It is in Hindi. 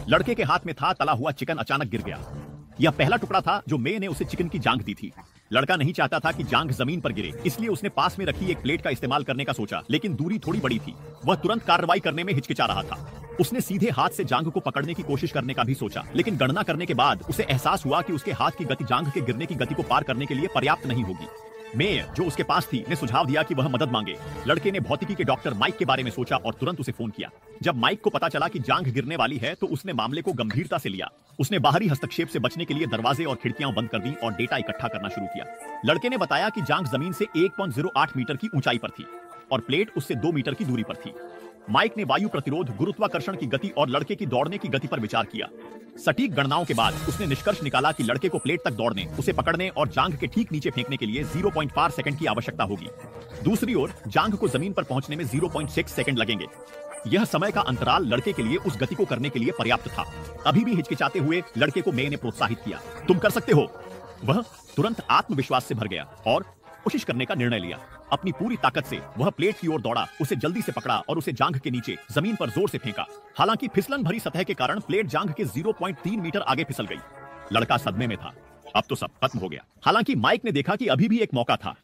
लड़के के हाथ में था तला हुआ चिकन अचानक गिर गया। यह पहला टुकड़ा था जो मे ने उसे चिकन की जांघ दी थी। लड़का नहीं चाहता था कि जांघ जमीन पर गिरे, इसलिए उसने पास में रखी एक प्लेट का इस्तेमाल करने का सोचा, लेकिन दूरी थोड़ी बड़ी थी। वह तुरंत कार्रवाई करने में हिचकिचा रहा था। उसने सीधे हाथ से जांघ को पकड़ने की कोशिश करने का भी सोचा, लेकिन गणना करने के बाद उसे एहसास हुआ कि उसके हाथ की गति जांघ के गिरने की गति को पार करने के लिए पर्याप्त नहीं होगी। मे, जो उसके पास थी, ने सुझाव दिया कि वह मदद मांगे। लड़के ने भौतिकी के डॉक्टर माइक के बारे में सोचा और तुरंत उसे फोन किया। जब माइक को पता चला कि जांघ गिरने वाली है तो उसने मामले को गंभीरता से लिया। उसने बाहरी हस्तक्षेप से बचने के लिए दरवाजे और खिड़कियां बंद कर दी और डेटा इकट्ठा करना शुरू किया। लड़के ने बताया कि जांघ जमीन से 1.08 मीटर की ऊंचाई पर थी और प्लेट उससे 2 मीटर की दूरी पर थी। माइक ने वायु प्रतिरोध, गुरुत्वाकर्षण की गति और लड़के की दौड़ने की गति पर विचार किया। सटीक गणनाओं के बाद उसने निष्कर्ष निकाला कि लड़के को प्लेट तक दौड़ने, उसे पकड़ने और जांघ के ठीक नीचे फेंकने के लिए 0.4 सेकंड की आवश्यकता होगी। दूसरी ओर जांघ को जमीन पर पहुंचने में 0.6 सेकंड लगेंगे। यह समय का अंतराल लड़के के लिए उस गति को करने के लिए पर्याप्त था। अभी भी हिचकिचाते हुए लड़के को मे ने प्रोत्साहित किया, तुम कर सकते हो। वह तुरंत आत्मविश्वास से भर गया और कोशिश करने का निर्णय लिया। अपनी पूरी ताकत से वह प्लेट की ओर दौड़ा, उसे जल्दी से पकड़ा और उसे जांघ के नीचे जमीन पर जोर से फेंका। हालांकि फिसलन भरी सतह के कारण प्लेट जांघ के 0.3 मीटर आगे फिसल गई। लड़का सदमे में था, अब तो सब खत्म हो गया। हालांकि माइक ने देखा कि अभी भी एक मौका था।